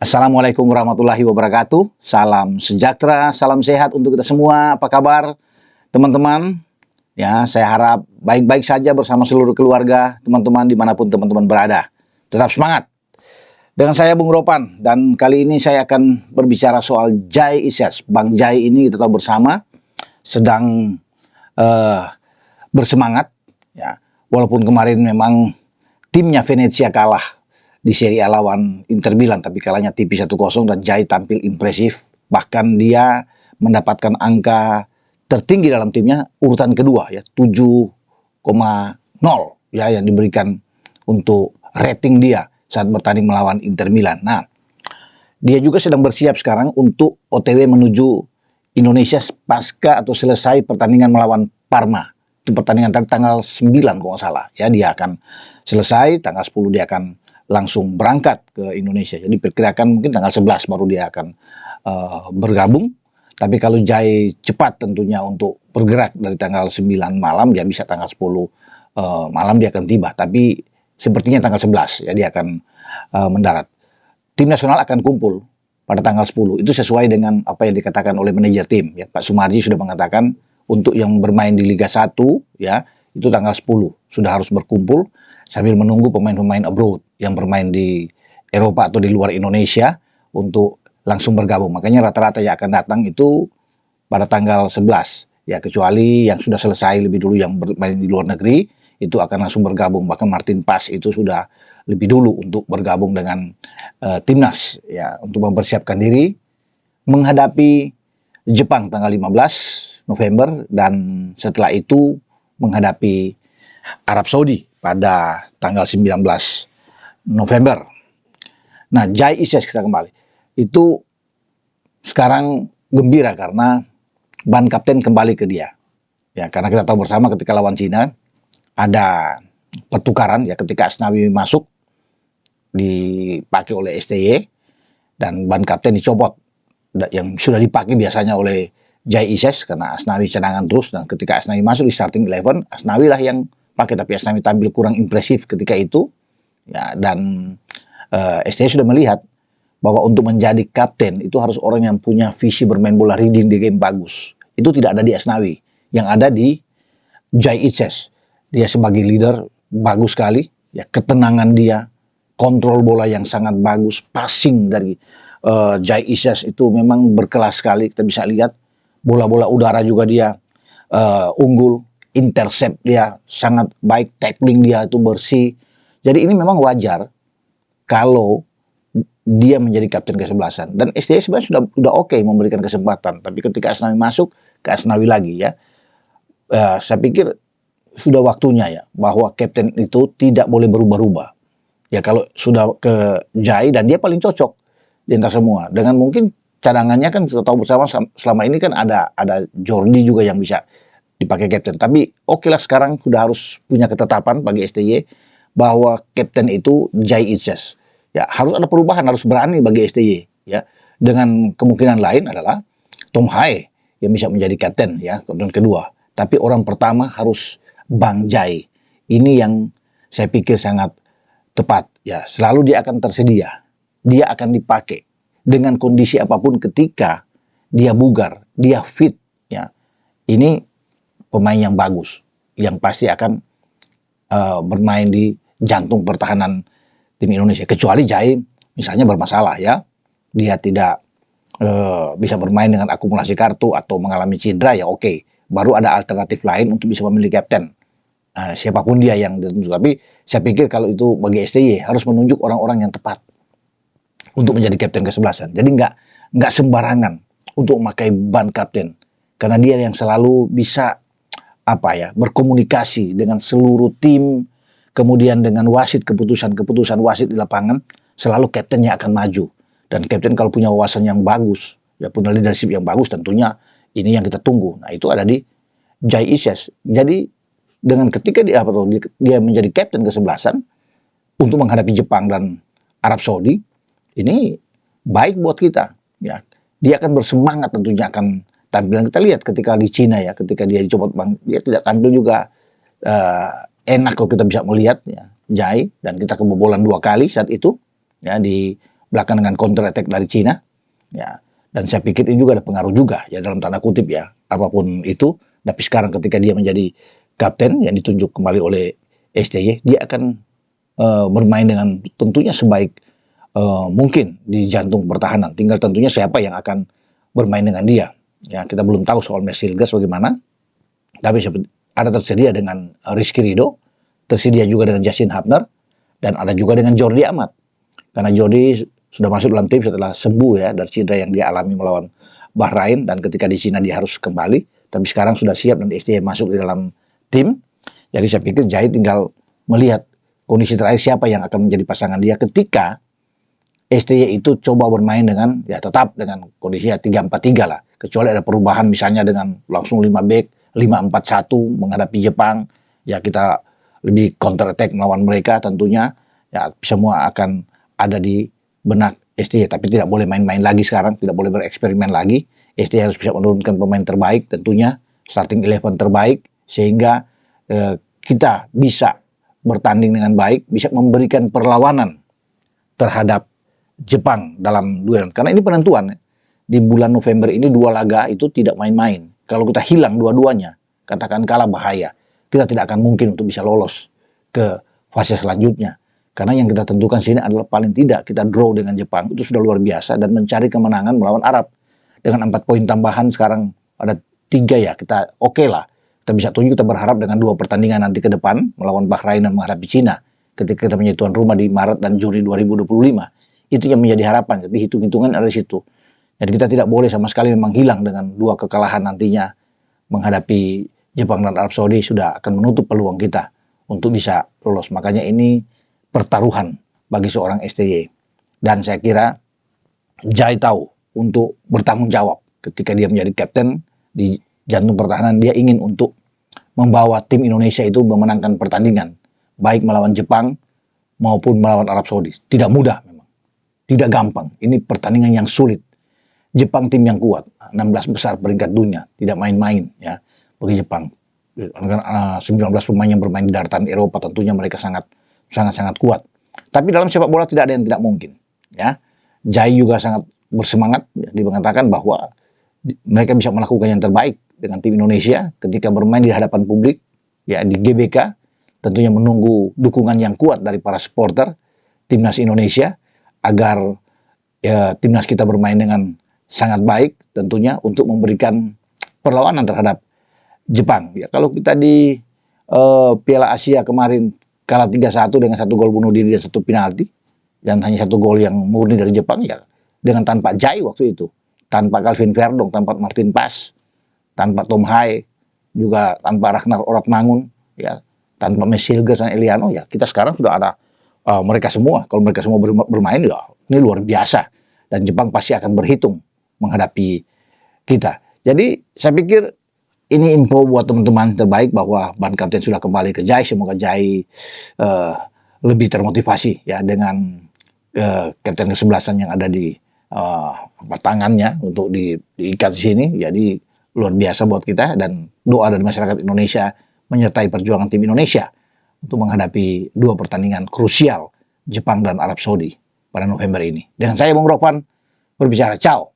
Assalamualaikum warahmatullahi wabarakatuh. Salam sejahtera, salam sehat untuk kita semua. Apa kabar teman-teman? Ya, saya harap baik-baik saja bersama seluruh keluarga, teman-teman dimanapun teman-teman berada. Tetap semangat. Dengan saya Bung Ropan, dan kali ini saya akan berbicara soal Jai Isyas. Bang Jai ini kita tahu bersama sedang bersemangat. Ya, walaupun kemarin memang timnya Venezia kalah di Serie A lawan Inter Milan, tapi kalahnya tipis 1-0 dan Jai tampil impresif. Bahkan dia mendapatkan angka tertinggi dalam timnya, urutan kedua ya, 7,0 ya yang diberikan untuk rating dia saat bertanding melawan Inter Milan. Nah, dia juga sedang bersiap sekarang untuk OTW menuju Indonesia pasca atau selesai pertandingan melawan Parma. Itu pertandingan tanggal 9 kalau nggak salah. Ya, dia akan selesai, tanggal 10 dia akan langsung berangkat ke Indonesia. Jadi perkirakan mungkin tanggal 11 baru dia akan bergabung. Tapi kalau Jai cepat tentunya untuk bergerak dari tanggal 9 malam, dia bisa tanggal 10 malam dia akan tiba. Tapi sepertinya tanggal 11 ya dia akan mendarat. Tim nasional akan kumpul pada tanggal 10. Itu sesuai dengan apa yang dikatakan oleh manajer tim. Ya, Pak Sumarji sudah mengatakan untuk yang bermain di Liga 1 ya itu tanggal 10 sudah harus berkumpul sambil menunggu pemain-pemain abroad yang bermain di Eropa atau di luar Indonesia untuk langsung bergabung. Makanya rata-rata yang akan datang itu pada tanggal 11. Ya, kecuali yang sudah selesai lebih dulu yang bermain di luar negeri, itu akan langsung bergabung. Bahkan Martin Paes itu sudah lebih dulu untuk bergabung dengan timnas ya untuk mempersiapkan diri menghadapi Jepang tanggal 15 November dan setelah itu menghadapi Arab Saudi pada tanggal 19 November. Nah, Jai Isyas kita kembali. Itu sekarang gembira karena ban kapten kembali ke dia. Ya, karena kita tahu bersama ketika lawan Cina ada pertukaran ya ketika Asnawi masuk dipakai oleh STY dan ban kapten dicopot yang sudah dipakai biasanya oleh Jai Isyas karena Asnawi cadangan terus, dan ketika Asnawi masuk di starting 11 Asnawi lah yang pakai, tapi Asnawi tampil kurang impresif ketika itu ya, dan STY sudah melihat bahwa untuk menjadi kapten itu harus orang yang punya visi bermain bola, reading di game bagus. Itu tidak ada di Asnawi, yang ada di Jai Isyas. Dia sebagai leader bagus sekali ya, ketenangan dia, kontrol bola yang sangat bagus, passing dari Jai Isyas itu memang berkelas sekali. Kita bisa lihat bola-bola udara juga dia unggul, intercept dia sangat baik, tackling dia itu bersih. Jadi ini memang wajar kalau dia menjadi kapten kesebelasan, dan STY sebenarnya sudah oke memberikan kesempatan, tapi ketika Asnawi masuk ke Asnawi lagi ya, saya pikir sudah waktunya ya bahwa kapten itu tidak boleh berubah-ubah. Ya kalau sudah ke Jai, dan dia paling cocok di antara semua. Dengan mungkin cadangannya kan kita tahu bersama selama ini kan ada Jordi juga yang bisa dipakai kapten. Tapi oke lah, sekarang sudah harus punya ketetapan bagi STY bahwa kapten itu Jai Isyas. Ya, harus ada perubahan, harus berani bagi STY ya. Dengan kemungkinan lain adalah Tom Hae yang bisa menjadi kapten ya, dan kedua. Tapi orang pertama harus Bang Jai. Ini yang saya pikir sangat tepat ya. Selalu dia akan tersedia. Dia akan dipakai dengan kondisi apapun ketika dia bugar, dia fit ya. Ini pemain yang bagus yang pasti akan bermain di jantung pertahanan tim Indonesia, kecuali Jai misalnya bermasalah ya, dia tidak bisa bermain dengan akumulasi kartu atau mengalami cedera ya oke, baru ada alternatif lain untuk bisa memilih kapten siapapun dia yang ditentukan. Tapi saya pikir kalau itu bagi STY harus menunjuk orang-orang yang tepat untuk menjadi kapten kesebelasan. Jadi nggak sembarangan untuk memakai ban kapten, karena dia yang selalu bisa berkomunikasi dengan seluruh tim. Kemudian dengan wasit, keputusan wasit di lapangan, selalu kaptennya akan maju. Dan kapten kalau punya wawasan yang bagus, ya punya leadership yang bagus, tentunya ini yang kita tunggu. Nah, itu ada di Jai Isyas. Jadi dengan ketika dia menjadi kapten kesebelasan untuk menghadapi Jepang dan Arab Saudi, ini baik buat kita. Ya, dia akan bersemangat, tentunya akan tampil. Kita lihat ketika di Cina ya, ketika dia dicopot bang, dia tidak tampil juga enak kalau kita bisa melihat ya, Jai, dan kita kebobolan 2 kali saat itu ya di belakang dengan counter attack dari Cina, ya. Dan saya pikir ini juga ada pengaruh juga, ya dalam tanda kutip ya, apapun itu. Tapi sekarang ketika dia menjadi kapten yang ditunjuk kembali oleh STY, dia akan bermain dengan tentunya sebaik mungkin di jantung pertahanan. Tinggal tentunya siapa yang akan bermain dengan dia. Ya, kita belum tahu soal Mesilgas bagaimana, tapi ada tersedia dengan Rizky Ridho, tersedia juga dengan Justin Hubner, dan ada juga dengan Jordi Amat. Karena Jordi sudah masuk dalam tim setelah sembuh ya dari cedera yang dia alami melawan Bahrain, dan ketika di Cina dia harus kembali, tapi sekarang sudah siap dan STY masuk di dalam tim. Jadi saya pikir Jai tinggal melihat kondisi terakhir siapa yang akan menjadi pasangan dia ketika STY itu coba bermain dengan ya tetap dengan kondisi 3-4-3 lah. Kecuali ada perubahan misalnya dengan langsung 5 back, 5-4-1 menghadapi Jepang, ya kita lebih counter attack melawan mereka tentunya. Ya semua akan ada di benak STY, tapi tidak boleh main-main lagi sekarang, tidak boleh bereksperimen lagi. STY harus bisa menurunkan pemain terbaik tentunya, starting 11 terbaik, sehingga kita bisa bertanding dengan baik, bisa memberikan perlawanan terhadap Jepang dalam duel. Karena ini penentuan. Di bulan November ini 2 laga itu tidak main-main. Kalau kita hilang dua-duanya, katakan kalah bahaya. Kita tidak akan mungkin untuk bisa lolos ke fase selanjutnya. Karena yang kita tentukan sini adalah paling tidak kita draw dengan Jepang. Itu sudah luar biasa, dan mencari kemenangan melawan Arab. Dengan 4 poin tambahan sekarang ada 3 ya, kita oke lah. Kita bisa tunjuk, kita berharap dengan 2 pertandingan nanti ke depan melawan Bahrain dan menghadapi Cina ketika kita menjadi tuan rumah di Maret dan Juni 2025. Itu yang menjadi harapan. Jadi hitung-hitungan ada di situ. Jadi kita tidak boleh sama sekali memang hilang dengan 2 kekalahan nantinya menghadapi Jepang dan Arab Saudi, sudah akan menutup peluang kita untuk bisa lolos. Makanya ini pertaruhan bagi seorang STY. Dan saya kira Jai tahu untuk bertanggung jawab ketika dia menjadi kapten di jantung pertahanan. Dia ingin untuk membawa tim Indonesia itu memenangkan pertandingan, baik melawan Jepang maupun melawan Arab Saudi. Tidak mudah memang, tidak gampang. Ini pertandingan yang sulit. Jepang tim yang kuat, 16 besar peringkat dunia, tidak main-main ya bagi Jepang. 19 pemain yang bermain di daratan Eropa, tentunya mereka sangat kuat. Tapi dalam sepak bola tidak ada yang tidak mungkin ya. Jai juga sangat bersemangat, dia mengatakan bahwa mereka bisa melakukan yang terbaik dengan tim Indonesia ketika bermain di hadapan publik ya di GBK, tentunya menunggu dukungan yang kuat dari para supporter timnas Indonesia agar ya timnas kita bermain dengan sangat baik tentunya untuk memberikan perlawanan terhadap Jepang. Ya kalau kita di Piala Asia kemarin kalah 3-1 dengan 1 gol bunuh diri dan 1 penalti, dan hanya 1 gol yang murni dari Jepang ya, dengan tanpa Jai waktu itu, tanpa Calvin Verdong, tanpa Martin Paes, tanpa Tom Hai, juga tanpa Ragnar Oratmangun, ya, tanpa Mesilgas dan Eliano, ya kita sekarang sudah ada mereka semua. Kalau mereka semua bermain ya ini luar biasa, dan Jepang pasti akan berhitung menghadapi kita. Jadi saya pikir ini info buat teman-teman terbaik bahwa ban kapten sudah kembali ke Jai. Semoga Jai lebih termotivasi ya dengan kapten kesebelasan yang ada di tangannya untuk diikat di sini. Jadi luar biasa buat kita, dan doa dari masyarakat Indonesia menyertai perjuangan tim Indonesia untuk menghadapi 2 pertandingan krusial Jepang dan Arab Saudi pada November ini. Dengan saya Bung Ropan berbicara, ciao.